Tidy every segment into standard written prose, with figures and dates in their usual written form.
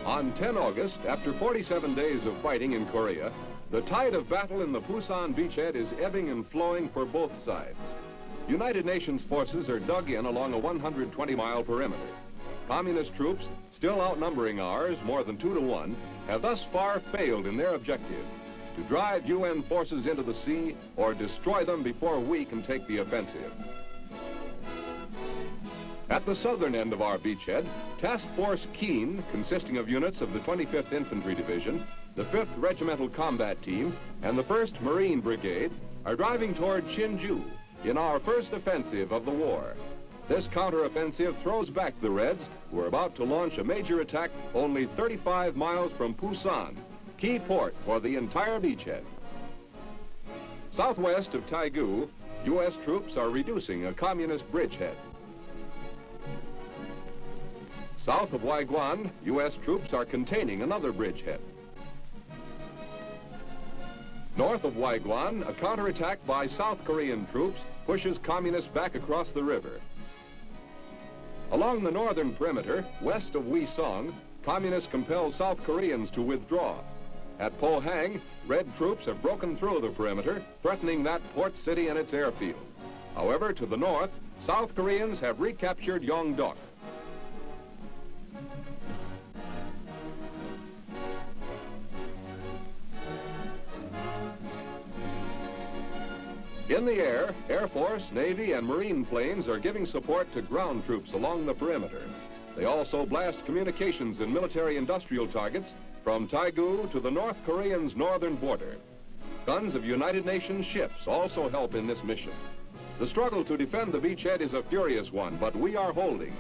On 10 August, after 47 days of fighting in Korea, the tide of battle in the Pusan beachhead is ebbing and flowing for both sides. United Nations forces are dug in along a 120-mile perimeter. Communist troops, still outnumbering ours more than 2 to 1, have thus far failed in their objective to drive UN forces into the sea or destroy them before we can take the offensive. At the southern end of our beachhead, Task Force Keen, consisting of units of the 25th Infantry Division, the 5th Regimental Combat Team, and the 1st Marine Brigade, are driving toward Chinju in our first offensive of the war. This counteroffensive throws back the Reds, who are about to launch a major attack only 35 miles from Pusan, key port for the entire beachhead. Southwest of Taegu, U.S. troops are reducing a communist bridgehead. South of Waiguan, U.S. troops are containing another bridgehead. North of Waiguan, a counterattack by South Korean troops pushes communists back across the river. Along the northern perimeter, west of Wisong, communists compel South Koreans to withdraw. At Pohang, Red troops have broken through the perimeter, threatening that port city and its airfield. However, to the north, South Koreans have recaptured Yeongdeok. In the air, Air Force, Navy, and Marine planes are giving support to ground troops along the perimeter. They also blast communications and military-industrial targets from Taegu to the North Koreans' northern border. Guns of United Nations ships also help in this mission. The struggle to defend the beachhead is a furious one, but we are holding.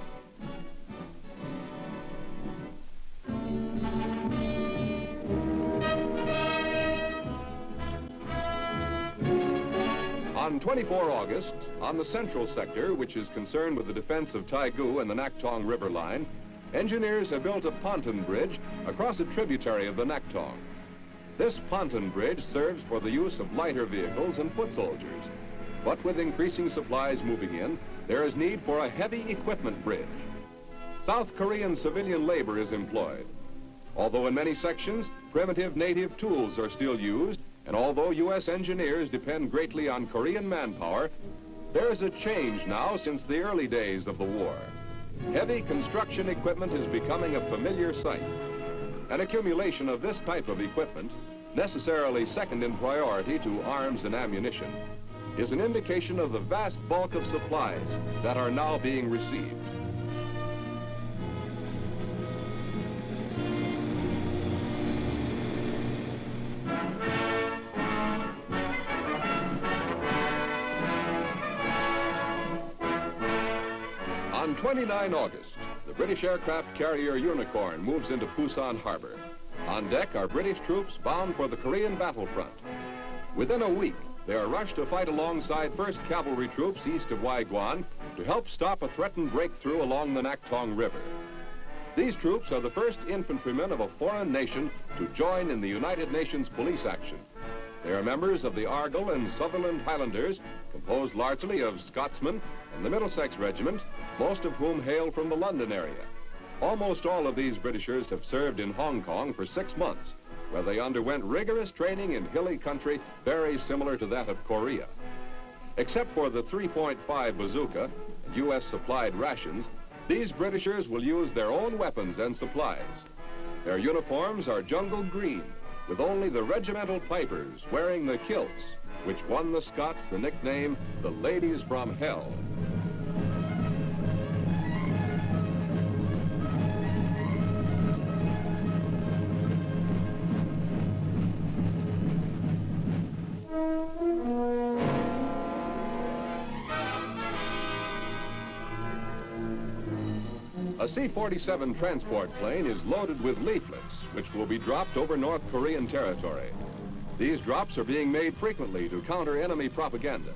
On 24 August, on the central sector, which is concerned with the defense of Taegu and the Naktong River line, engineers have built a pontoon bridge across a tributary of the Naktong. This pontoon bridge serves for the use of lighter vehicles and foot soldiers. But with increasing supplies moving in, there is need for a heavy equipment bridge. South Korean civilian labor is employed. Although in many sections, primitive native tools are still used, and although U.S. engineers depend greatly on Korean manpower, there is a change now since the early days of the war. Heavy construction equipment is becoming a familiar sight. An accumulation of this type of equipment, necessarily second in priority to arms and ammunition, is an indication of the vast bulk of supplies that are now being received. On 29 August, the British aircraft carrier Unicorn moves into Pusan Harbor. On deck are British troops bound for the Korean battlefront. Within a week, they are rushed to fight alongside 1st Cavalry troops east of Waiguan to help stop a threatened breakthrough along the Naktong River. These troops are the first infantrymen of a foreign nation to join in the United Nations police action. They are members of the Argyll and Sutherland Highlanders, composed largely of Scotsmen and the Middlesex Regiment, most of whom hail from the London area. Almost all of these Britishers have served in Hong Kong for 6 months, where they underwent rigorous training in hilly country very similar to that of Korea. Except for the 3.5 bazooka and U.S.-supplied rations, these Britishers will use their own weapons and supplies. Their uniforms are jungle green, with only the regimental pipers wearing the kilts, which won the Scots the nickname, the Ladies from Hell. A C-47 transport plane is loaded with leaflets, which will be dropped over North Korean territory. These drops are being made frequently to counter enemy propaganda.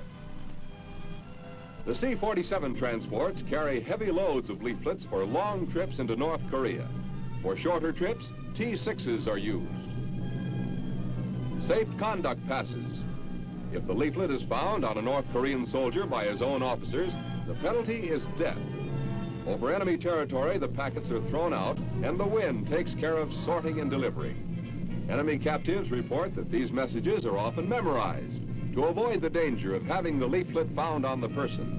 The C-47 transports carry heavy loads of leaflets for long trips into North Korea. For shorter trips, T-6s are used. Safe conduct passes. If the leaflet is found on a North Korean soldier by his own officers, the penalty is death. Over enemy territory, the packets are thrown out, and the wind takes care of sorting and delivery. Enemy captives report that these messages are often memorized to avoid the danger of having the leaflet found on the person.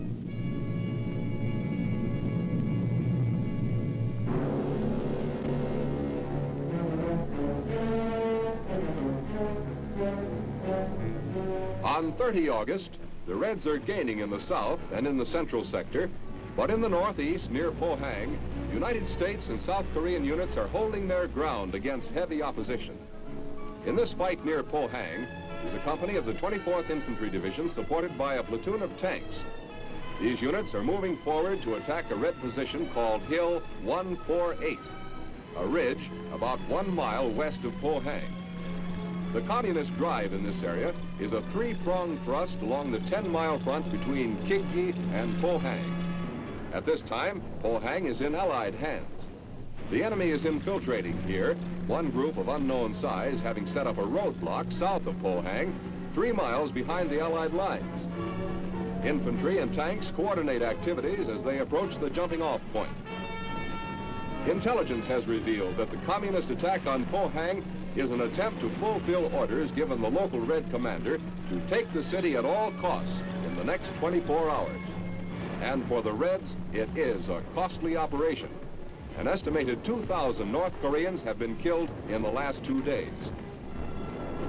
On 30 August, the Reds are gaining in the south and in the central sector, but in the northeast, near Pohang, United States and South Korean units are holding their ground against heavy opposition. In this fight near Pohang is a company of the 24th Infantry Division supported by a platoon of tanks. These units are moving forward to attack a Red position called Hill 148, a ridge about 1 mile west of Pohang. The Communist drive in this area is a three-pronged thrust along the 10-mile front between Kigyi and Pohang. At this time, Pohang is in Allied hands. The enemy is infiltrating here, one group of unknown size having set up a roadblock south of Pohang, 3 miles behind the Allied lines. Infantry and tanks coordinate activities as they approach the jumping-off point. Intelligence has revealed that the Communist attack on Pohang is an attempt to fulfill orders given the local Red commander to take the city at all costs in the next 24 hours. And for the Reds, it is a costly operation. An estimated 2,000 North Koreans have been killed in the last 2 days.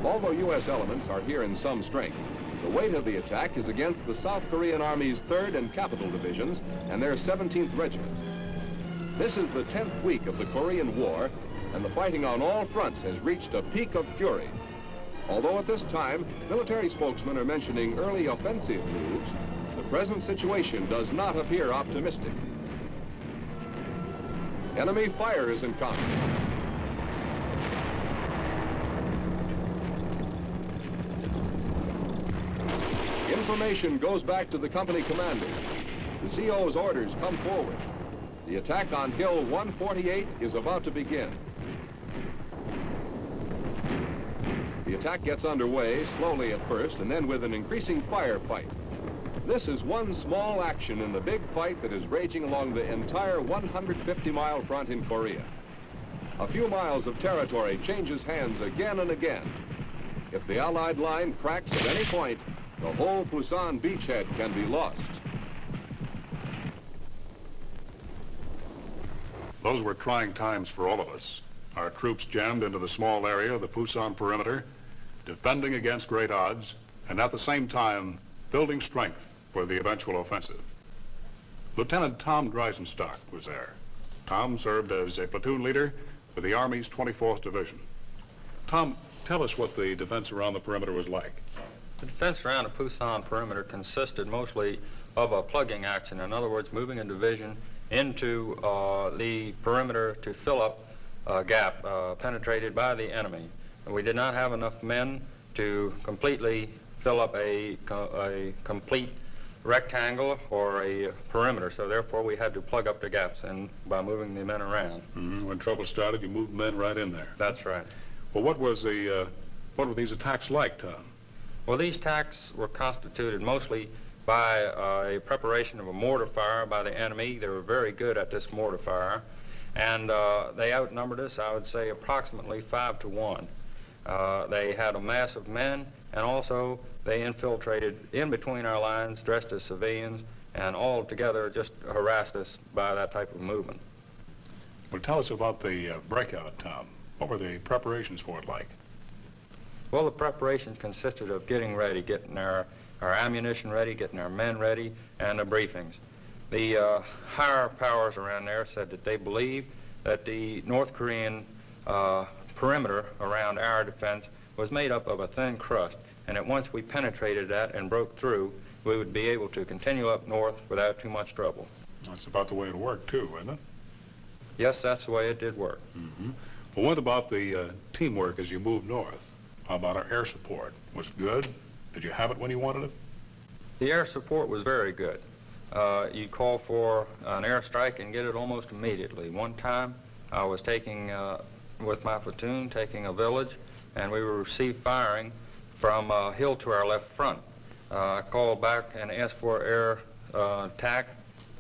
Although U.S. elements are here in some strength, the weight of the attack is against the South Korean Army's 3rd and Capital Divisions and their 17th Regiment. This is the 10th week of the Korean War, and the fighting on all fronts has reached a peak of fury. Although at this time, military spokesmen are mentioning early offensive moves, the present situation does not appear optimistic. Enemy fire is encountered. Information goes back to the company commander. The CO's orders come forward. The attack on Hill 148 is about to begin. The attack gets underway, slowly at first, and then with an increasing firefight. This is one small action in the big fight that is raging along the entire 150-mile front in Korea. A few miles of territory changes hands again and again. If the Allied line cracks at any point, the whole Pusan beachhead can be lost. Those were trying times for all of us. Our troops jammed into the small area of the Pusan perimeter, defending against great odds, and at the same time, building strength for the eventual offensive. Lieutenant Tom Dreisenstock was there. Tom served as a platoon leader with the Army's 24th Division. Tom, tell us what the defense around the perimeter was like. The defense around the Pusan perimeter consisted mostly of a plugging action. In other words, moving a division into the perimeter to fill up a gap penetrated by the enemy. And we did not have enough men to completely fill up a complete rectangle or a perimeter, so therefore we had to plug up the gaps and by moving the men around. Mm-hmm. When trouble started, you moved men right in there. That's right. Well, what were these attacks like, Tom? Well, these attacks were constituted mostly by a preparation of a mortar fire by the enemy. They were very good at this mortar fire, and they outnumbered us, I would say, approximately 5 to 1. They had a mass of men, and also they infiltrated in between our lines dressed as civilians, and all together just harassed us by that type of movement. Well, tell us about the breakout, Tom. What were the preparations for it like? Well, the preparations consisted of getting ready, getting our ammunition ready, getting our men ready, and the briefings. The higher powers around there said that they believed that the North Korean perimeter around our defense was made up of a thin crust, and that once we penetrated that and broke through, we would be able to continue up north without too much trouble. That's about the way it worked, too, isn't it? Yes, that's the way it did work. Mm-hmm. Well, what about the teamwork as you moved north? How about our air support? Was it good? Did you have it when you wanted it? The air support was very good. You'd call for an airstrike and get it almost immediately. One time, I was taking, with my platoon, taking a village, and we received firing from a hill to our left front. I called back and asked for air attack,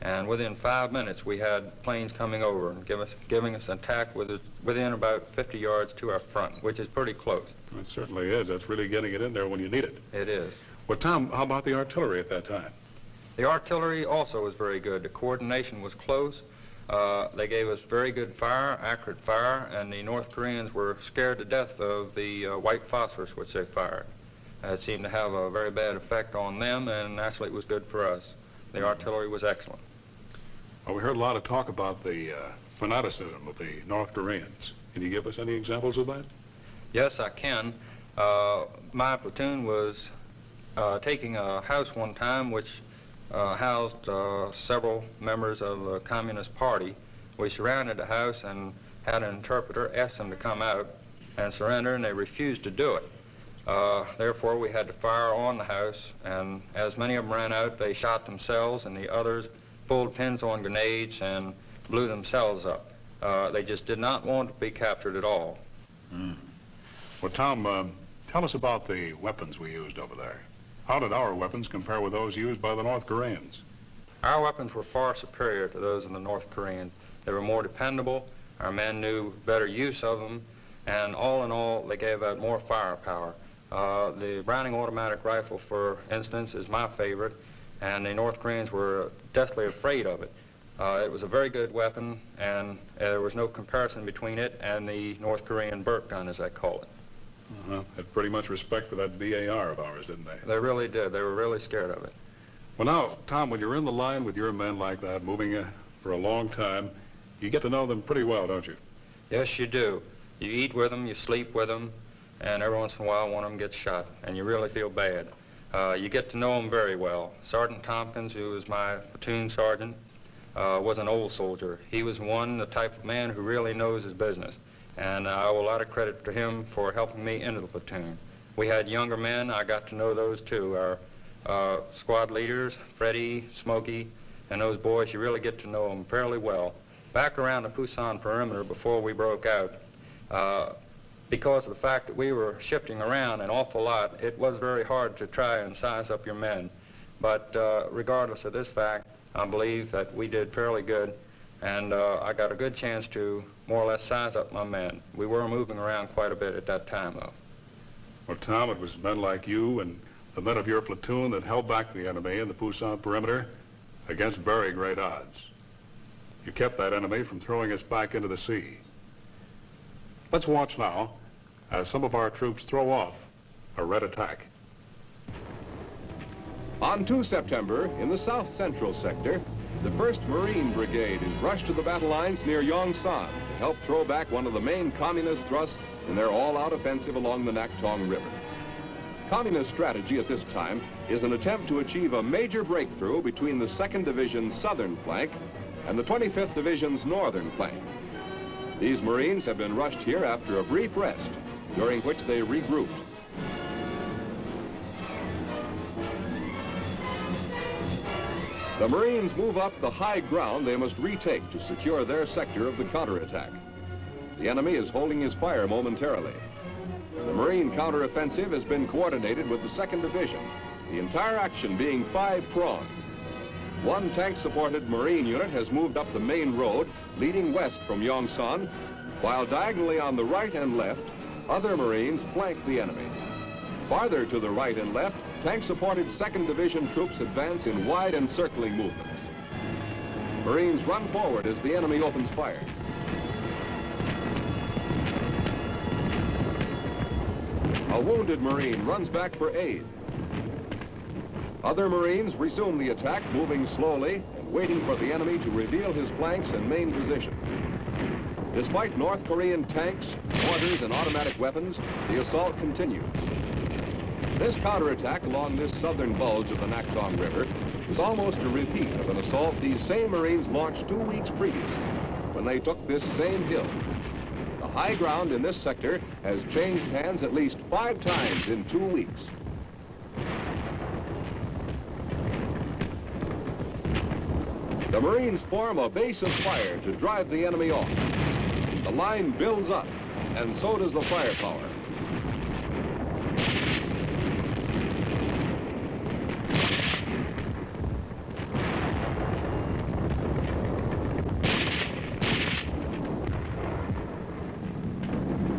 And within 5 minutes, we had planes coming over and giving us an attack within about 50 yards to our front, which is pretty close. It certainly is. That's really getting it in there when you need it. It is. Well, Tom, how about the artillery at that time? The artillery also was very good. The coordination was close. They gave us very good fire, accurate fire, and the North Koreans were scared to death of the white phosphorus which they fired. It seemed to have a very bad effect on them, and actually it was good for us. The artillery was excellent. Well, we heard a lot of talk about the fanaticism of the North Koreans. Can you give us any examples of that? Yes, I can. My platoon was taking a house one time which housed several members of the Communist Party. We surrounded the house and had an interpreter ask them to come out and surrender, and they refused to do it. Therefore, we had to fire on the house, and as many of them ran out, they shot themselves, and the others pulled pins on grenades and blew themselves up. They just did not want to be captured at all. Well, Tom, tell us about the weapons we used over there. How did our weapons compare with those used by the North Koreans? Our weapons were far superior to those of the North Koreans. They were more dependable, our men knew better use of them, and all in all, they gave out more firepower. The Browning automatic rifle, for instance, is my favorite, and the North Koreans were deathly afraid of it. It was a very good weapon, and there was no comparison between it and the North Korean Burke gun, as I call it. Had pretty much respect for that BAR of ours, didn't they? They really did. They were really scared of it. Well, now, Tom, when you're in the line with your men like that, moving for a long time, you get to know them pretty well, don't you? Yes, you do. You eat with them, you sleep with them, and every once in a while one of them gets shot, and you really feel bad. You get to know them very well. Sergeant Tompkins, who was my platoon sergeant, was an old soldier. He was the type of man who really knows his business, and I owe a lot of credit to him for helping me into the platoon. We had younger men. I got to know those too. Our squad leaders, Freddie, Smokey, and those boys, you really get to know them fairly well. Back around the Pusan perimeter before we broke out, because of the fact that we were shifting around an awful lot, it was very hard to try and size up your men. But regardless of this fact, I believe that we did fairly good, and I got a good chance to more or less size up my men. We were moving around quite a bit at that time, though. Well, Tom, it was men like you and the men of your platoon that held back the enemy in the Pusan perimeter against very great odds. You kept that enemy from throwing us back into the sea. Let's watch now as some of our troops throw off a Red attack. On 2 September, in the South Central sector, the 1st Marine Brigade is rushed to the battle lines near Yongsan to help throw back one of the main communist thrusts in their all-out offensive along the Nak Tong River. Communist strategy at this time is an attempt to achieve a major breakthrough between the 2nd Division's southern flank and the 25th Division's northern flank. These Marines have been rushed here after a brief rest, during which they regrouped. The Marines move up the high ground they must retake to secure their sector of the counterattack. The enemy is holding his fire momentarily. The Marine counteroffensive has been coordinated with the 2nd Division, the entire action being 5-pronged. One tank-supported Marine unit has moved up the main road leading west from Yongsan, while diagonally on the right and left, other Marines flank the enemy. Farther to the right and left, tank-supported 2nd Division troops advance in wide encircling movements. Marines run forward as the enemy opens fire. A wounded Marine runs back for aid. Other Marines resume the attack, moving slowly and waiting for the enemy to reveal his flanks and main position. Despite North Korean tanks, mortars, and automatic weapons, the assault continues. This counterattack along this southern bulge of the Nak Tong River is almost a repeat of an assault these same Marines launched 2 weeks previously when they took this same hill. The high ground in this sector has changed hands at least 5 times in 2 weeks. The Marines form a base of fire to drive the enemy off. The line builds up, and so does the firepower.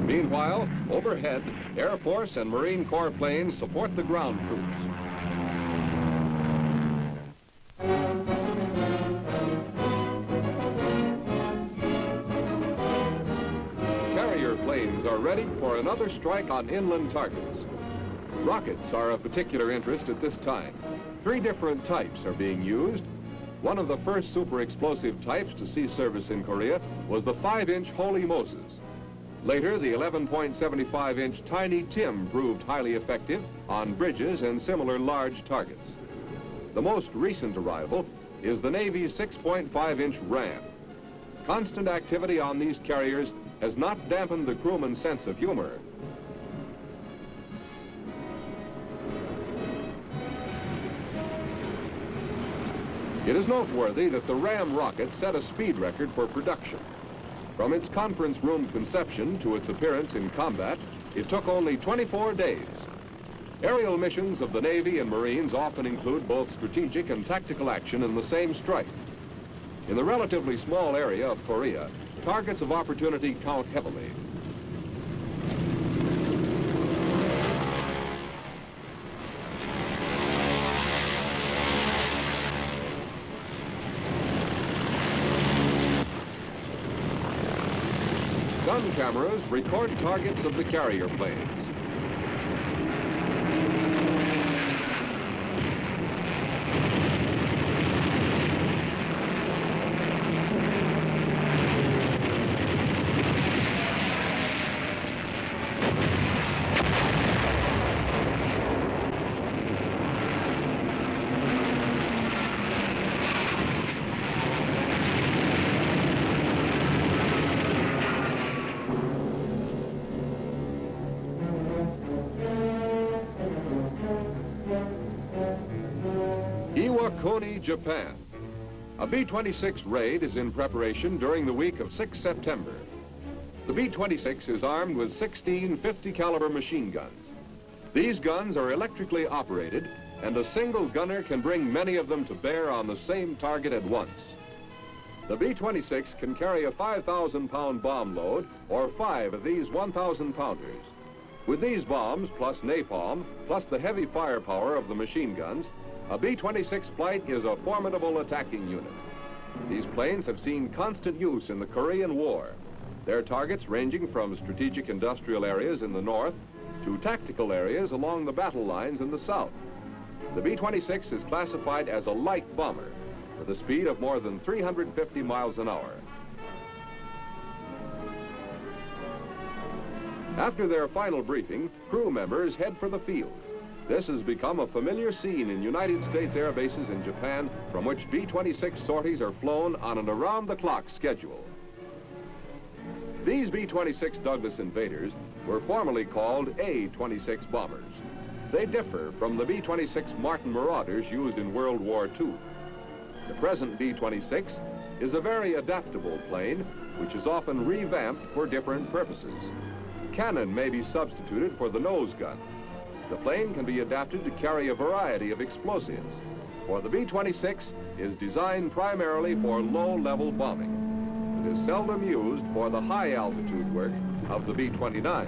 Meanwhile, overhead, Air Force and Marine Corps planes support the ground troops. Carrier planes are ready for another strike on inland targets. Rockets are of particular interest at this time. 3 different types are being used. One of the first super explosive types to see service in Korea was the 5-inch Holy Moses. Later, the 11.75-inch Tiny Tim proved highly effective on bridges and similar large targets. The most recent arrival is the Navy's 6.5-inch Ram. Constant activity on these carriers has not dampened the crewman's sense of humor. It is noteworthy that the Ram rocket set a speed record for production. From its conference room conception to its appearance in combat, it took only 24 days. Aerial missions of the Navy and Marines often include both strategic and tactical action in the same strike. In the relatively small area of Korea, targets of opportunity count heavily. Gun cameras record targets of the carrier planes. Iwakuni, Japan. A B-26 raid is in preparation during the week of 6 September. The B-26 is armed with 16 50-caliber machine guns. These guns are electrically operated, and a single gunner can bring many of them to bear on the same target at once. The B-26 can carry a 5,000-pound bomb load, or 5 of these 1,000-pounders. With these bombs, plus napalm, plus the heavy firepower of the machine guns, a B-26 flight is a formidable attacking unit. These planes have seen constant use in the Korean War, their targets ranging from strategic industrial areas in the north to tactical areas along the battle lines in the south. The B-26 is classified as a light bomber with a speed of more than 350 miles an hour. After their final briefing, crew members head for the field. This has become a familiar scene in United States air bases in Japan, from which B-26 sorties are flown on an around-the-clock schedule. These B-26 Douglas Invaders were formerly called A-26 bombers. They differ from the B-26 Martin Marauders used in World War II. The present B-26 is a very adaptable plane, which is often revamped for different purposes. Cannon may be substituted for the nose gun. The plane can be adapted to carry a variety of explosives, for the B-26 is designed primarily for low-level bombing. It is seldom used for the high-altitude work of the B-29.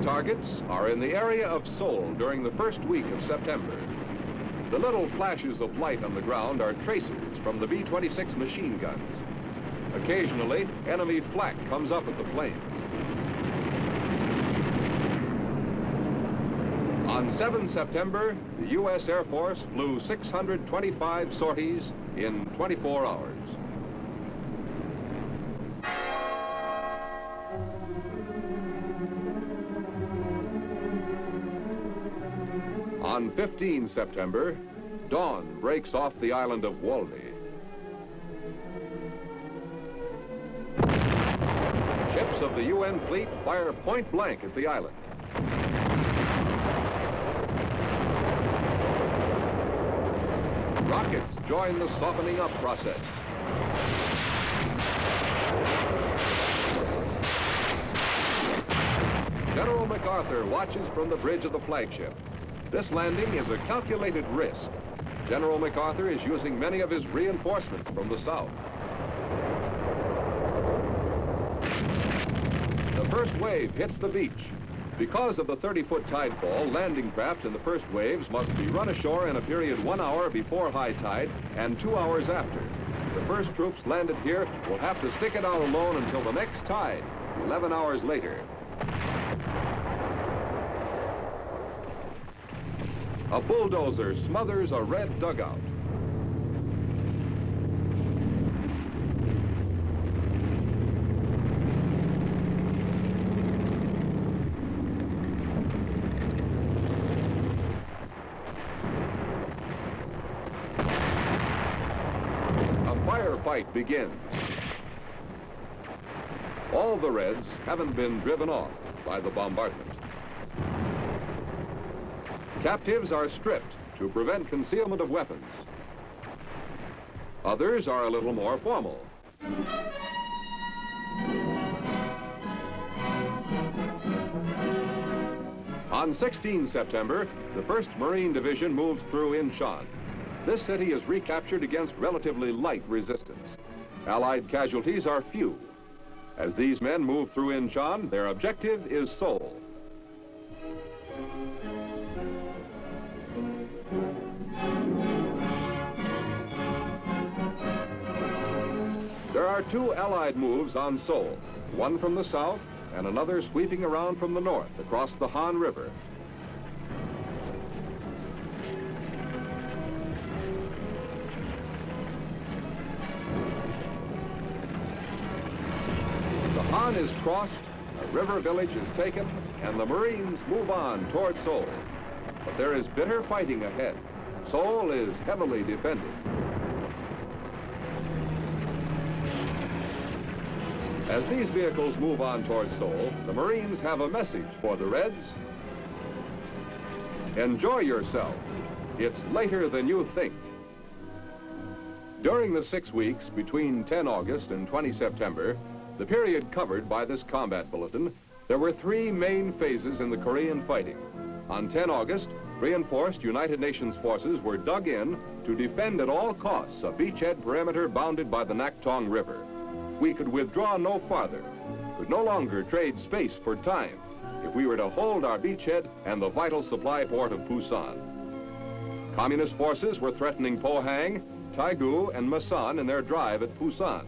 Targets are in the area of Seoul during the first week of September. The little flashes of light on the ground are tracers from the B-26 machine guns. Occasionally, enemy flak comes up at the planes. On 7 September, the U.S. Air Force flew 625 sorties in 24 hours. On 15 September, dawn breaks off the island of Waldi. Ships of the UN fleet fire point blank at the island. Rockets join the softening up process. General MacArthur watches from the bridge of the flagship. This landing is a calculated risk. General MacArthur is using many of his reinforcements from the south. The first wave hits the beach. Because of the 30-foot tide fall, landing craft in the first waves must be run ashore in a period 1 hour before high tide and 2 hours after. The first troops landed here will have to stick it out alone until the next tide, 11 hours later. A bulldozer smothers a red dugout. A firefight begins. All the Reds haven't been driven off by the bombardment. Captives are stripped to prevent concealment of weapons. Others are a little more formal. On 16 September, the 1st Marine Division moves through Incheon. This city is recaptured against relatively light resistance. Allied casualties are few. As these men move through Incheon, their objective is Seoul. There are 2 Allied moves on Seoul, one from the south and another sweeping around from the north across the Han River. The Han is crossed, a river village is taken, and the Marines move on toward Seoul. But there is bitter fighting ahead. Seoul is heavily defended. As these vehicles move on toward Seoul, the Marines have a message for the Reds. Enjoy yourself. It's later than you think. During the 6 weeks between 10 August and 20 September, the period covered by this combat bulletin, there were 3 main phases in the Korean fighting. On 10 August, reinforced United Nations forces were dug in to defend at all costs a beachhead perimeter bounded by the Naktong River. We could withdraw no farther, could no longer trade space for time if we were to hold our beachhead and the vital supply port of Pusan. Communist forces were threatening Pohang, Taegu, and Masan in their drive at Pusan.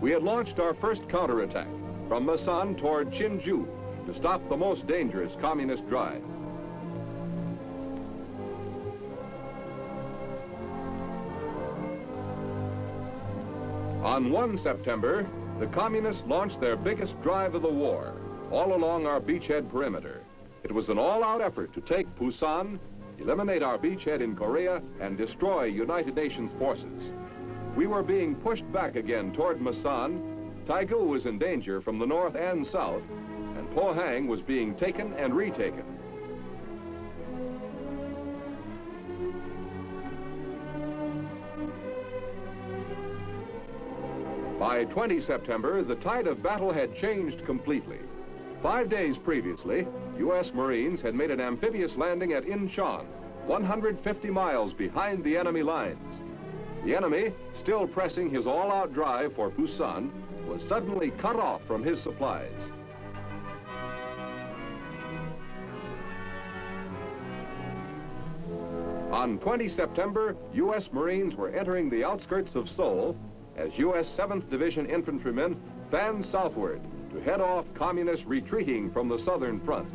We had launched our first counterattack from Masan toward Chinju to stop the most dangerous communist drive. On 1 September, the Communists launched their biggest drive of the war, all along our beachhead perimeter. It was an all-out effort to take Pusan, eliminate our beachhead in Korea, and destroy United Nations forces. We were being pushed back again toward Masan. Taegu was in danger from the north and south, and Pohang was being taken and retaken. By 20 September, the tide of battle had changed completely. 5 days previously, U.S. Marines had made an amphibious landing at Incheon, 150 miles behind the enemy lines. The enemy, still pressing his all-out drive for Pusan, was suddenly cut off from his supplies. On 20 September, U.S. Marines were entering the outskirts of Seoul as U.S. 7th Division infantrymen fanned southward to head off communists retreating from the southern front.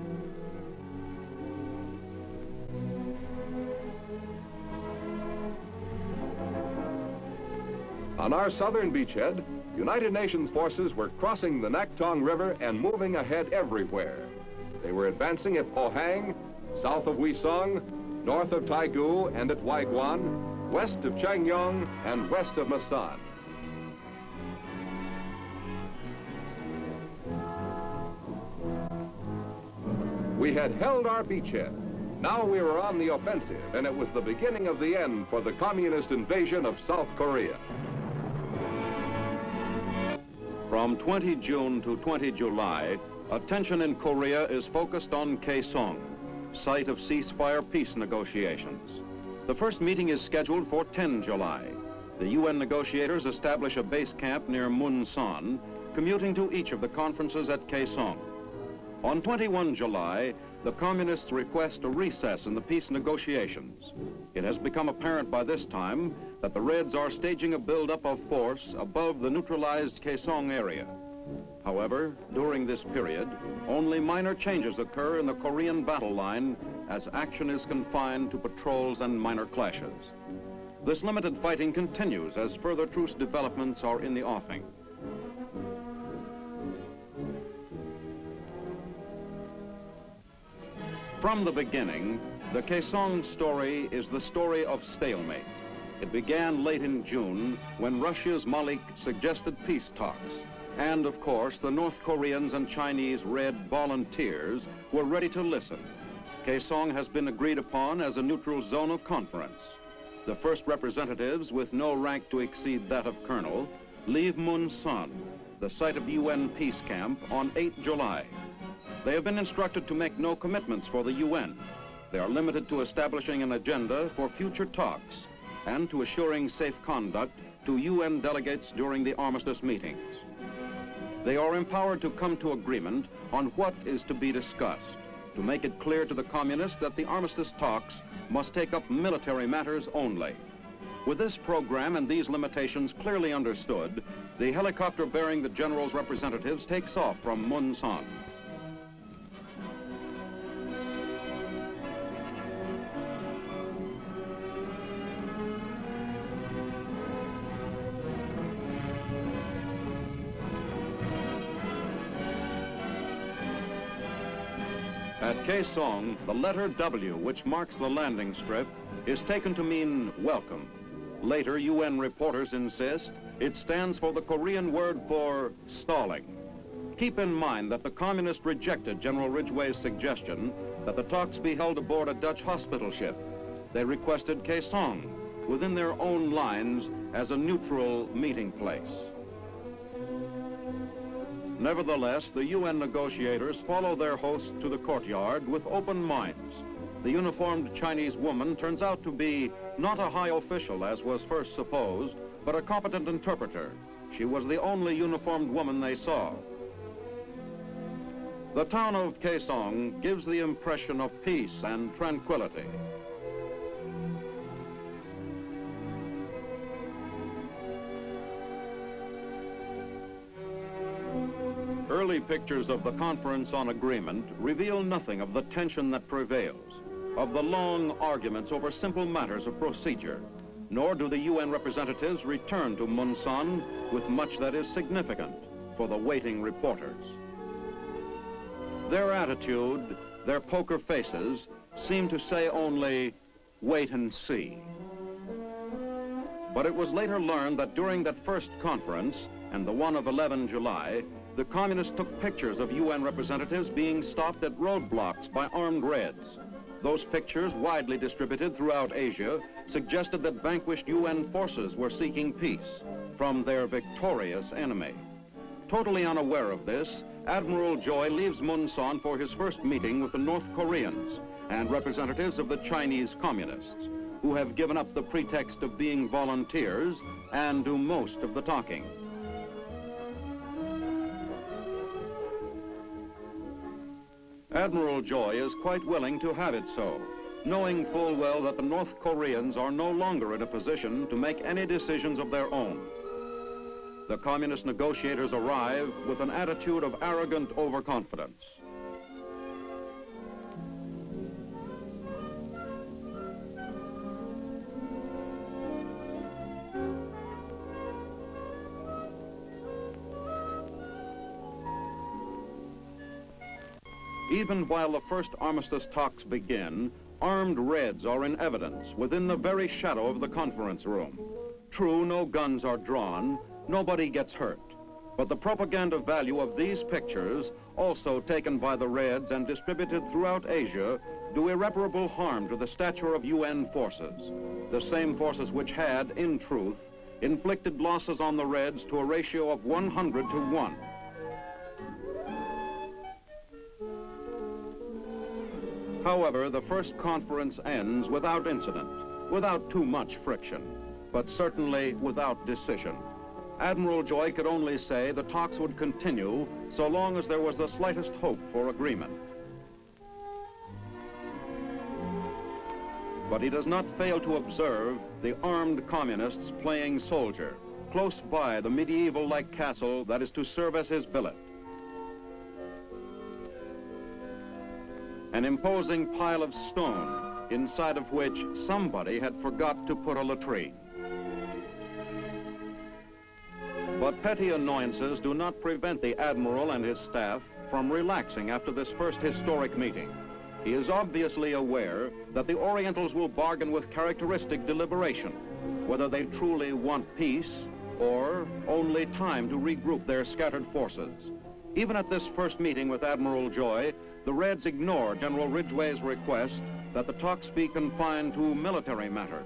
On our southern beachhead, United Nations forces were crossing the Naktong River and moving ahead everywhere. They were advancing at Pohang, south of Wisong, north of Taegu and at Waiguan, west of Changyong, and west of Masan. We had held our beachhead. Now we were on the offensive, and it was the beginning of the end for the communist invasion of South Korea. From 20 June to 20 July, attention in Korea is focused on Kaesong, site of ceasefire peace negotiations. The first meeting is scheduled for 10 July. The UN negotiators establish a base camp near Munsan, commuting to each of the conferences at Kaesong. On 21 July, the Communists request a recess in the peace negotiations. It has become apparent by this time that the Reds are staging a buildup of force above the neutralized Kaesong area. However, during this period, only minor changes occur in the Korean battle line as action is confined to patrols and minor clashes. This limited fighting continues as further truce developments are in the offing. From the beginning, the Kaesong story is the story of stalemate. It began late in June when Russia's Malik suggested peace talks. And of course, the North Koreans and Chinese Red volunteers were ready to listen. Kaesong has been agreed upon as a neutral zone of conference. The first representatives, with no rank to exceed that of colonel, leave Munsan, the site of the UN peace camp, on 8 July. They have been instructed to make no commitments for the UN. They are limited to establishing an agenda for future talks and to assuring safe conduct to UN delegates during the armistice meetings. They are empowered to come to agreement on what is to be discussed, to make it clear to the communists that the armistice talks must take up military matters only. With this program and these limitations clearly understood, the helicopter bearing the general's representatives takes off from Munsan. At Kaesong, the letter W, which marks the landing strip, is taken to mean welcome. Later, UN reporters insist it stands for the Korean word for stalling. Keep in mind that the communists rejected General Ridgway's suggestion that the talks be held aboard a Dutch hospital ship. They requested Kaesong, within their own lines, as a neutral meeting place. Nevertheless, the UN negotiators follow their host to the courtyard with open minds. The uniformed Chinese woman turns out to be not a high official, as was first supposed, but a competent interpreter. She was the only uniformed woman they saw. The town of Kaesong gives the impression of peace and tranquility. Early pictures of the Conference on Agreement reveal nothing of the tension that prevails, of the long arguments over simple matters of procedure, nor do the UN representatives return to Munsan with much that is significant for the waiting reporters. Their attitude, their poker faces, seem to say only, wait and see. But it was later learned that during that first conference, and the one of 11 July, the communists took pictures of UN representatives being stopped at roadblocks by armed Reds. Those pictures, widely distributed throughout Asia, suggested that vanquished UN forces were seeking peace from their victorious enemy. Totally unaware of this, Admiral Joy leaves Munsan for his first meeting with the North Koreans and representatives of the Chinese communists, who have given up the pretext of being volunteers and do most of the talking. Admiral Joy is quite willing to have it so, knowing full well that the North Koreans are no longer in a position to make any decisions of their own. The communist negotiators arrive with an attitude of arrogant overconfidence. Even while the first armistice talks begin, armed Reds are in evidence within the very shadow of the conference room. True, no guns are drawn, nobody gets hurt. But the propaganda value of these pictures also taken by the Reds and distributed throughout Asia, do irreparable harm to the stature of UN forces, the same forces which had, in truth, inflicted losses on the Reds to a ratio of 100 to 1. However, the first conference ends without incident, without too much friction, but certainly without decision. Admiral Joy could only say the talks would continue so long as there was the slightest hope for agreement. But he does not fail to observe the armed communists playing soldier close by the medieval-like castle that is to serve as his billet. An imposing pile of stone inside of which somebody had forgot to put a latrine. But petty annoyances do not prevent the Admiral and his staff from relaxing after this first historic meeting. He is obviously aware that the Orientals will bargain with characteristic deliberation, whether they truly want peace or only time to regroup their scattered forces. Even at this first meeting with Admiral Joy, the Reds ignore General Ridgway's request that the talks be confined to military matters.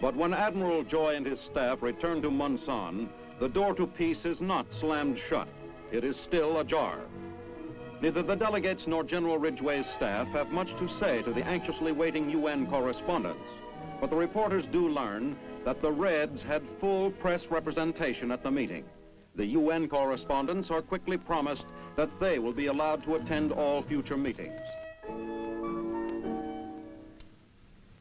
But when Admiral Joy and his staff return to Munsan, the door to peace is not slammed shut. It is still ajar. Neither the delegates nor General Ridgway's staff have much to say to the anxiously waiting UN correspondents. But the reporters do learn that the Reds had full press representation at the meeting. The UN correspondents are quickly promised that they will be allowed to attend all future meetings.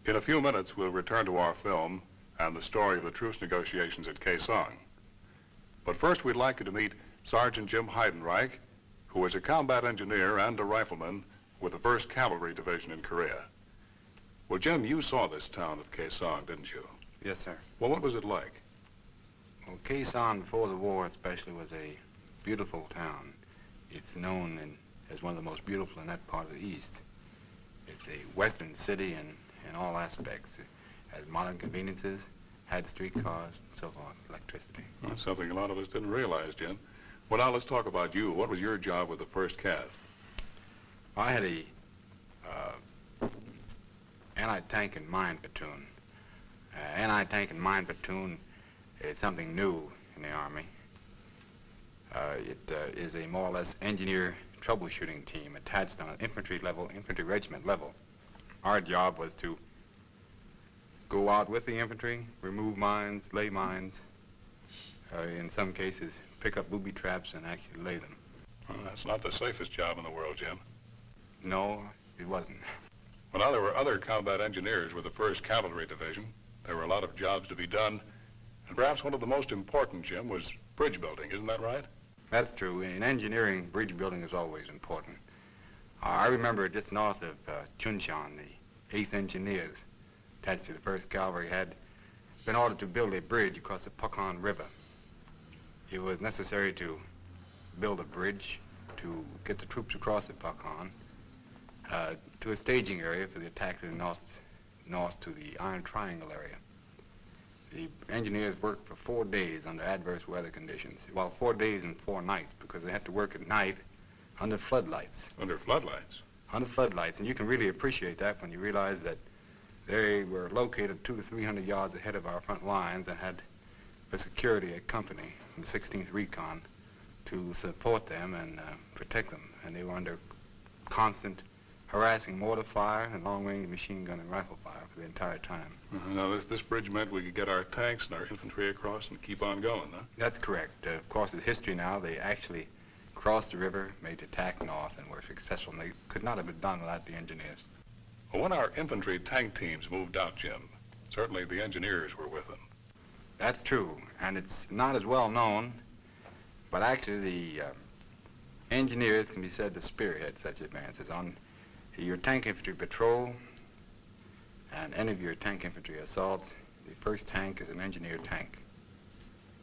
In a few minutes, we'll return to our film and the story of the truce negotiations at Kaesong. But first, we'd like you to meet Sergeant Jim Heidenreich, who was a combat engineer and a rifleman with the 1st Cavalry Division in Korea. Well, Jim, you saw this town of Kaesong, didn't you? Yes, sir. Well, what was it like? Well, Kaesong, before the war especially, was a beautiful town. It's known as one of the most beautiful in that part of the East. It's a western city in all aspects. It has modern conveniences, had streetcars, and so forth, electricity. Well, that's something a lot of us didn't realize, Jim. Well, now let's talk about you. What was your job with the 1st Cav? I had a anti-tank and mine platoon. Anti-tank and mine platoon is something new in the Army. It is a more or less engineer troubleshooting team attached on an infantry regiment level. Our job was to go out with the infantry, remove mines, lay mines, in some cases pick up booby traps and actually lay them. Well, that's not the safest job in the world, Jim. No, it wasn't. Well, now, there were other combat engineers with the 1st Cavalry Division. There were a lot of jobs to be done. And perhaps one of the most important, Jim, was bridge building. Isn't that right? That's true. In engineering, bridge building is always important. I remember just north of Chunshan, the 8th Engineers, attached to the 1st Cavalry, had been ordered to build a bridge across the Pukhon River. It was necessary to build a bridge to get the troops across the Pukhon to a staging area for the attack to the north to the Iron Triangle area. The engineers worked for 4 days under adverse weather conditions. Well, 4 days and 4 nights, because they had to work at night under floodlights. Under floodlights? Under floodlights, and you can really appreciate that when you realize that they were located 200 to 300 yards ahead of our front lines and had for security a company, the 16th Recon, to support them and protect them. And they were under constant harassing mortar fire and long-range machine gun and rifle fire for the entire time. Now, this bridge meant we could get our tanks and our infantry across and keep on going, huh? That's correct. Of course, it's history now. They actually crossed the river, made the attack north, and were successful. And they could not have been done without the engineers. Well, when our infantry tank teams moved out, Jim, certainly the engineers were with them. That's true, and it's not as well known, but actually the engineers can be said to spearhead such advances. On your tank infantry patrol and any of your tank infantry assaults, the 1st tank is an engineer tank.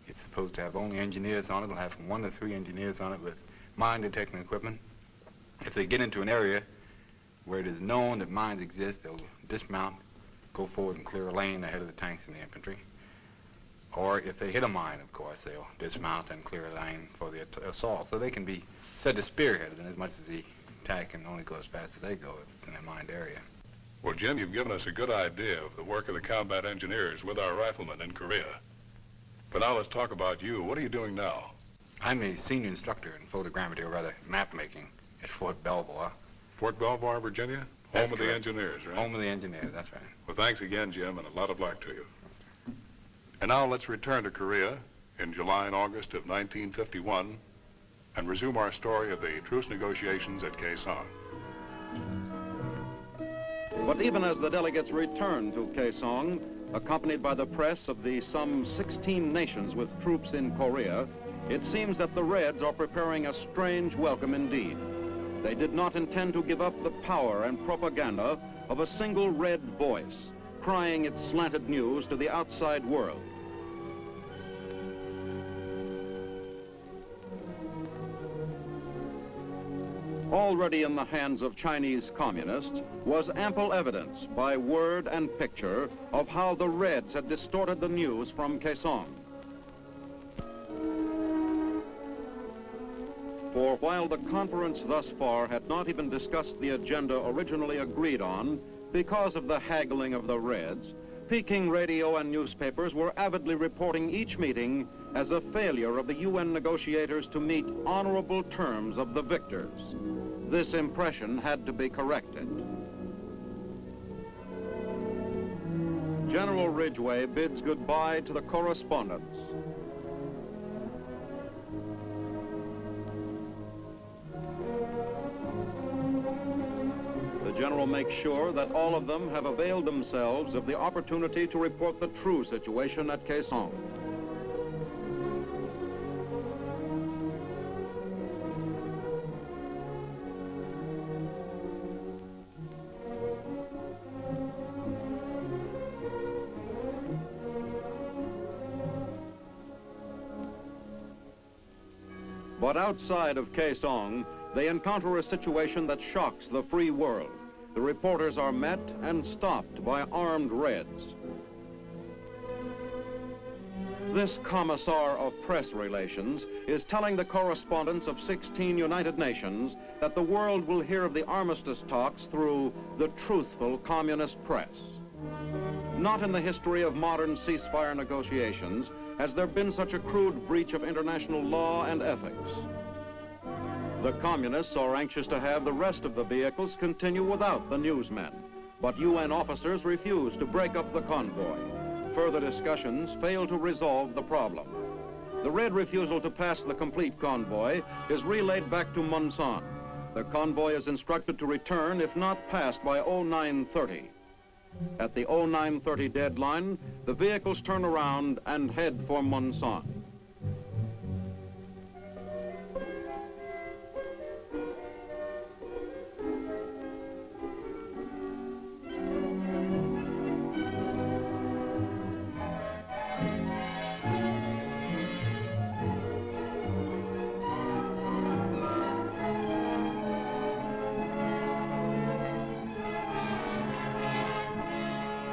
It's supposed to have only engineers on it. It'll have from 1 to 3 engineers on it with mine detecting equipment. If they get into an area where it is known that mines exist, they'll dismount, go forward and clear a lane ahead of the tanks and the infantry. Or if they hit a mine, of course, they'll dismount and clear a lane for the assault. So they can be said to spearhead it, in as much as the attack can only go as fast as they go if it's in a mined area. Well, Jim, you've given us a good idea of the work of the combat engineers with our riflemen in Korea. But now let's talk about you. What are you doing now? I'm a senior instructor in photogrammetry, or rather map making, at Fort Belvoir. Fort Belvoir, Virginia? That's Home of the correct. engineers, right? Home of the engineers, that's right. Well, thanks again, Jim, and a lot of luck to you. And now let's return to Korea in July and August of 1951 and resume our story of the truce negotiations at Kaesong. But even as the delegates returned to Kaesong, accompanied by the press of the some 16 nations with troops in Korea, it seems that the Reds are preparing a strange welcome indeed. They did not intend to give up the power and propaganda of a single red voice, crying its slanted news to the outside world. Already in the hands of Chinese communists was ample evidence by word and picture of how the Reds had distorted the news from Kaesong. For while the conference thus far had not even discussed the agenda originally agreed on because of the haggling of the Reds, Peking radio and newspapers were avidly reporting each meeting as a failure of the UN negotiators to meet honorable terms of the victors. This impression had to be corrected. General Ridgway bids goodbye to the correspondents. The general makes sure that all of them have availed themselves of the opportunity to report the true situation at Kaesong. But outside of Kaesong, they encounter a situation that shocks the free world. The reporters are met and stopped by armed Reds. This commissar of press relations is telling the correspondents of 16 United Nations that the world will hear of the armistice talks through the truthful communist press. Not in the history of modern ceasefire negotiations has there been such a crude breach of international law and ethics. The communists are anxious to have the rest of the vehicles continue without the newsmen, but UN officers refuse to break up the convoy. Further discussions fail to resolve the problem. The Red refusal to pass the complete convoy is relayed back to Munsan. The convoy is instructed to return if not passed by 0930. At the 0930 deadline, the vehicles turn around and head for Munsan.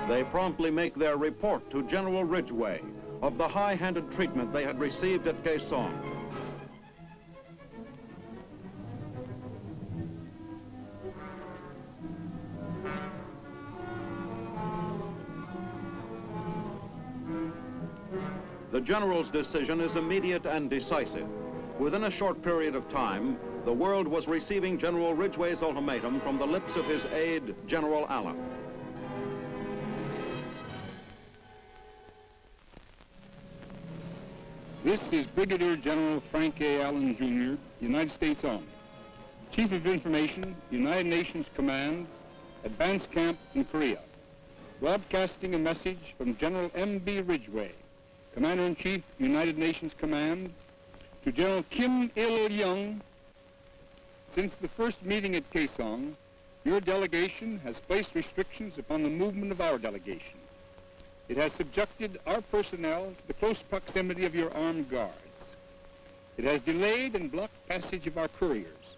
They promptly make their report to General Ridgway of the high-handed treatment they had received at Kaesong. The general's decision is immediate and decisive. Within a short period of time, the world was receiving General Ridgway's ultimatum from the lips of his aide, General Allen. This is Brigadier General Frank A. Allen, Jr., United States Army, Chief of Information, United Nations Command, Advance Camp in Korea, broadcasting a message from General M.B. Ridgway, Commander-in-Chief, United Nations Command, to General Kim Il-young. Since the first meeting at Kaesong, your delegation has placed restrictions upon the movement of our delegation. It has subjected our personnel to the close proximity of your armed guards. It has delayed and blocked passage of our couriers.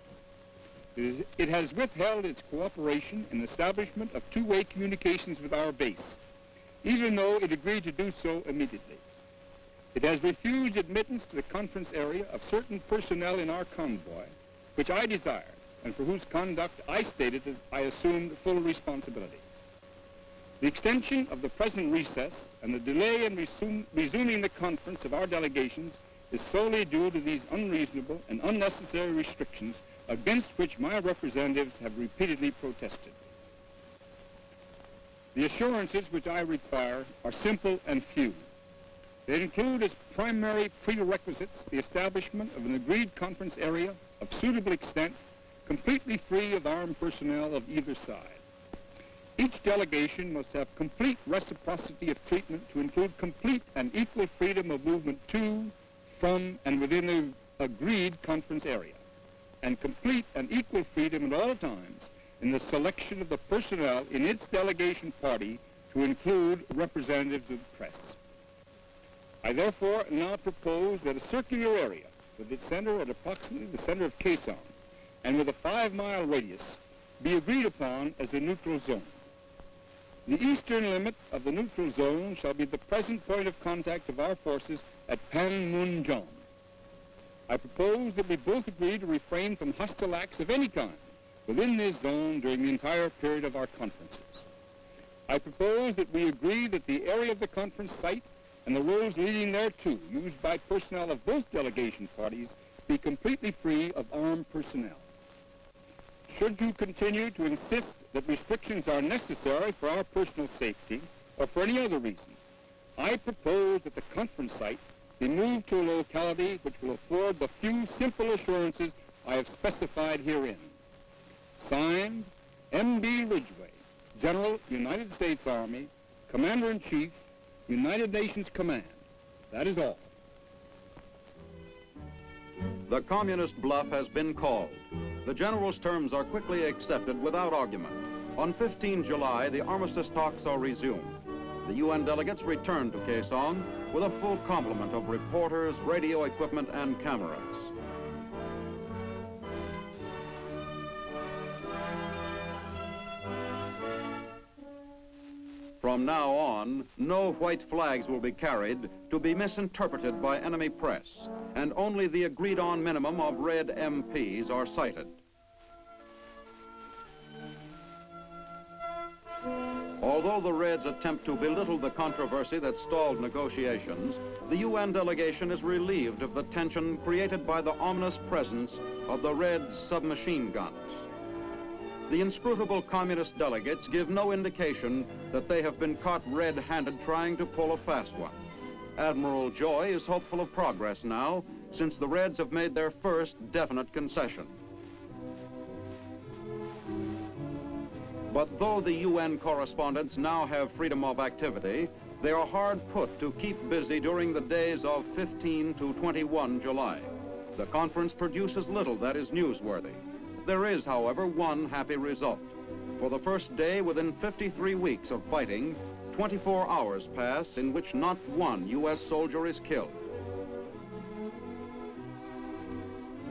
It has withheld its cooperation in the establishment of two-way communications with our base, even though it agreed to do so immediately. It has refused admittance to the conference area of certain personnel in our convoy, which I desired, and for whose conduct I stated that I assumed full responsibility. The extension of the present recess and the delay in resuming the conference of our delegations is solely due to these unreasonable and unnecessary restrictions against which my representatives have repeatedly protested. The assurances which I require are simple and few. They include as primary prerequisites the establishment of an agreed conference area of suitable extent, completely free of armed personnel of either side. Each delegation must have complete reciprocity of treatment to include complete and equal freedom of movement to, from, and within the agreed conference area, and complete and equal freedom at all times in the selection of the personnel in its delegation party to include representatives of the press. I therefore now propose that a circular area with its center at approximately the center of Khe Sanh and with a 5-mile radius be agreed upon as a neutral zone. The eastern limit of the neutral zone shall be the present point of contact of our forces at Panmunjom. I propose that we both agree to refrain from hostile acts of any kind within this zone during the entire period of our conferences. I propose that we agree that the area of the conference site and the roads leading thereto, used by personnel of both delegation parties, be completely free of armed personnel. Should you continue to insist that restrictions are necessary for our personal safety or for any other reason, I propose that the conference site be moved to a locality which will afford the few simple assurances I have specified herein. Signed, M.B. Ridgway, General, United States Army, Commander-in-Chief, United Nations Command. That is all. The communist bluff has been called. The general's terms are quickly accepted without argument. On 15 July, the armistice talks are resumed. The UN delegates return to Khe Sanh with a full complement of reporters, radio equipment, and cameras. From now on, no white flags will be carried to be misinterpreted by enemy press, and only the agreed-on minimum of red MPs are cited. Although the Reds attempt to belittle the controversy that stalled negotiations, the UN delegation is relieved of the tension created by the ominous presence of the Reds' submachine guns. The inscrutable communist delegates give no indication that they have been caught red-handed trying to pull a fast one. Admiral Joy is hopeful of progress now, since the Reds have made their first definite concession. But though the UN correspondents now have freedom of activity, they are hard put to keep busy during the days of 15 to 21 July. The conference produces little that is newsworthy. There is, however, one happy result. For the first day within 53 weeks of fighting, 24 hours pass in which not one U.S. soldier is killed.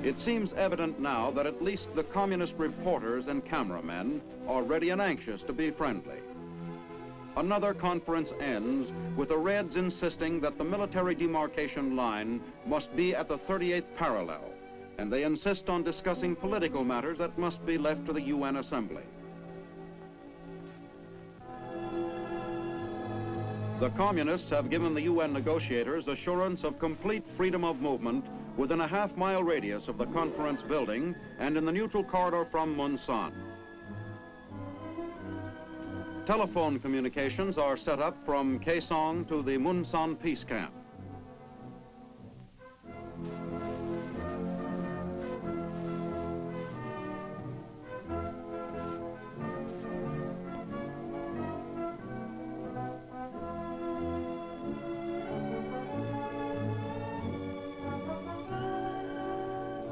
It seems evident now that at least the communist reporters and cameramen are ready and anxious to be friendly. Another conference ends with the Reds insisting that the military demarcation line must be at the 38th parallel, and they insist on discussing political matters that must be left to the UN Assembly. The communists have given the UN negotiators assurance of complete freedom of movement within a half-mile radius of the conference building and in the neutral corridor from Mun San. Telephone communications are set up from Khe Sanh to the Mun San peace camp.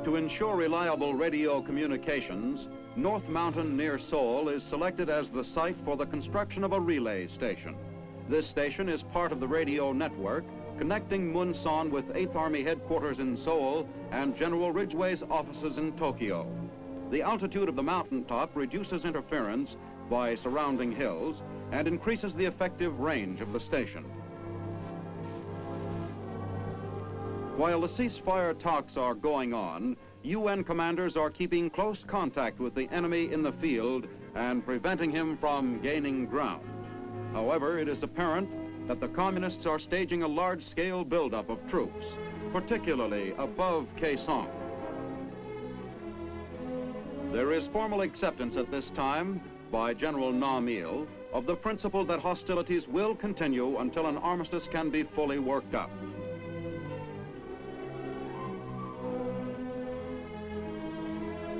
To ensure reliable radio communications, North Mountain near Seoul is selected as the site for the construction of a relay station. This station is part of the radio network connecting Mun San with 8th Army headquarters in Seoul and General Ridgway's offices in Tokyo. The altitude of the mountaintop reduces interference by surrounding hills and increases the effective range of the station. While the ceasefire talks are going on, UN commanders are keeping close contact with the enemy in the field and preventing him from gaining ground. However, it is apparent that the communists are staging a large-scale buildup of troops, particularly above Khe Sanh. There is formal acceptance at this time by General Nam Il of the principle that hostilities will continue until an armistice can be fully worked out.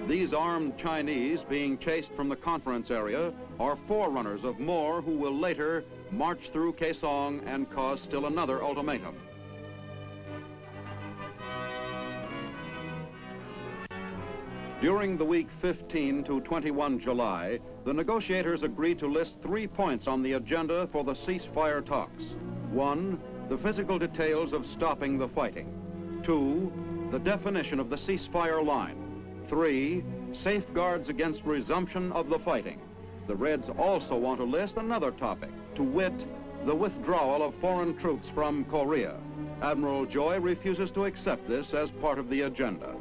These armed Chinese being chased from the conference area are forerunners of more who will later march through Khe Sanh and cause still another ultimatum. During the week 15 to 21 July, the negotiators agreed to list 3 points on the agenda for the ceasefire talks. 1, the physical details of stopping the fighting. 2, the definition of the ceasefire line. 3, safeguards against resumption of the fighting. The Reds also want to list another topic, to wit, the withdrawal of foreign troops from Korea. Admiral Joy refuses to accept this as part of the agenda.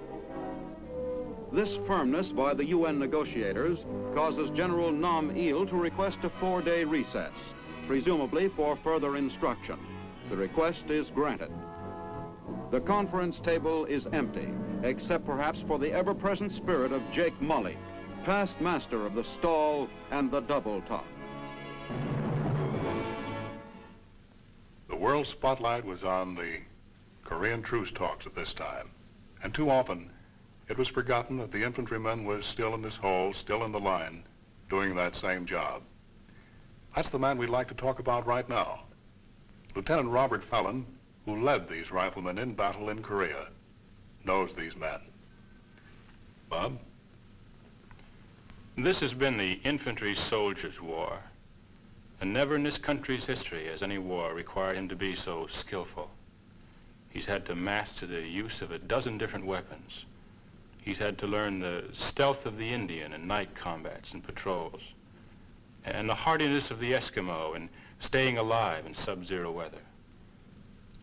This firmness by the UN negotiators causes General Nam Il to request a 4-day recess, presumably for further instruction. The request is granted. The conference table is empty, except perhaps for the ever-present spirit of Jake Malik, past master of the stall and the double talk. The world spotlight was on the Korean truce talks at this time, and too often it was forgotten that the infantryman was still in his hole, still in the line, doing that same job. That's the man we'd like to talk about right now. Lieutenant Robert Fallon, who led these riflemen in battle in Korea, knows these men. Bob? This has been the infantry soldiers' war, and never in this country's history has any war required him to be so skillful. He's had to master the use of a dozen different weapons. He's had to learn the stealth of the Indian in night combats and patrols, and the hardiness of the Eskimo in staying alive in sub-zero weather.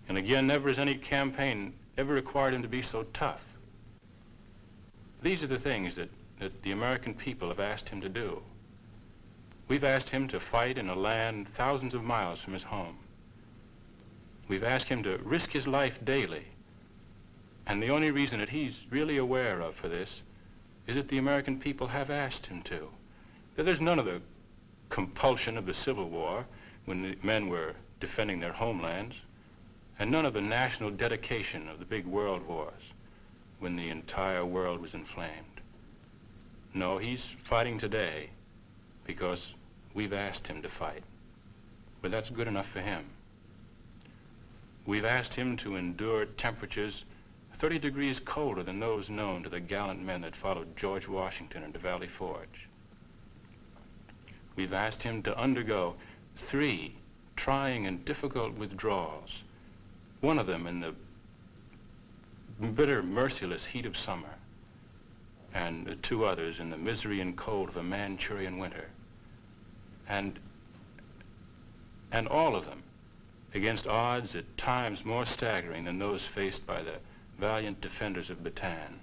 And again, never has any campaign ever required him to be so tough. These are the things that the American people have asked him to do. We've asked him to fight in a land thousands of miles from his home. We've asked him to risk his life daily. And the only reason that he's really aware of for this is that the American people have asked him to. That there's none of the compulsion of the Civil War when the men were defending their homelands, and none of the national dedication of the big world wars when the entire world was inflamed. No, he's fighting today because we've asked him to fight. But that's good enough for him. We've asked him to endure temperatures 30 degrees colder than those known to the gallant men that followed George Washington into Valley Forge. We've asked him to undergo 3 trying and difficult withdrawals, one of them in the bitter, merciless heat of summer, and the 2 others in the misery and cold of a Manchurian winter. And all of them against odds at times more staggering than those faced by the valiant defenders of Bataan.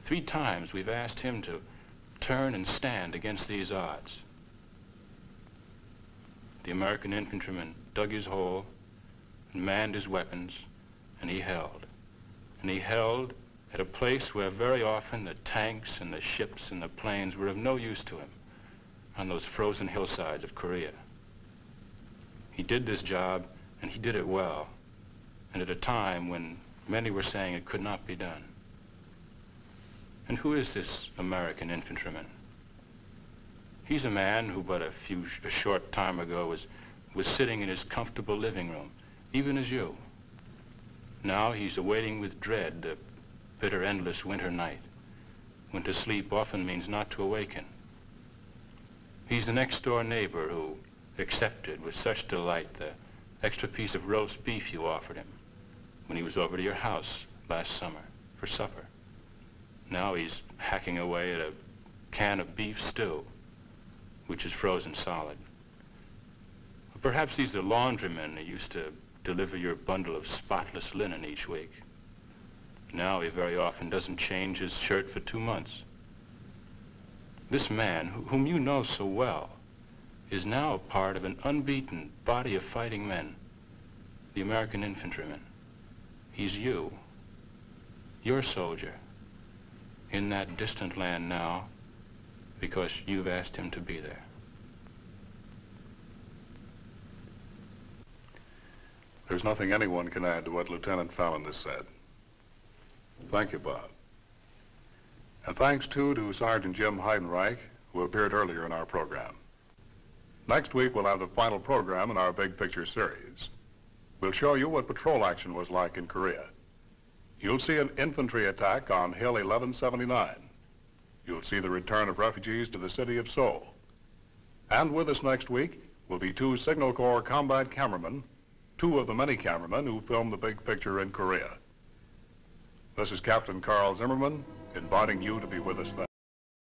3 times we've asked him to turn and stand against these odds. The American infantryman dug his hole and manned his weapons, and he held. And he held at a place where very often the tanks and the ships and the planes were of no use to him, on those frozen hillsides of Korea. He did this job, and he did it well, and at a time when many were saying it could not be done. And who is this American infantryman? He's a man who but a short time ago was sitting in his comfortable living room, even as you. Now he's awaiting with dread the bitter, endless winter night, when to sleep often means not to awaken. He's the next-door neighbor who accepted with such delight the extra piece of roast beef you offered him when he was over to your house last summer for supper. Now he's hacking away at a can of beef stew, which is frozen solid. Or perhaps he's the laundryman who used to deliver your bundle of spotless linen each week. Now he very often doesn't change his shirt for 2 months. This man, whom you know so well, is now a part of an unbeaten body of fighting men, the American infantrymen. He's you, your soldier, in that distant land now because you've asked him to be there. There's nothing anyone can add to what Lieutenant Fallon has said. Thank you, Bob. And thanks, too, to Sergeant Jim Heidenreich, who appeared earlier in our program. Next week, we'll have the final program in our Big Picture series. We'll show you what patrol action was like in Korea. You'll see an infantry attack on Hill 1179. You'll see the return of refugees to the city of Seoul. And with us next week will be 2 Signal Corps combat cameramen, 2 of the many cameramen who filmed the Big Picture in Korea. This is Captain Carl Zimmerman, inviting you to be with us then.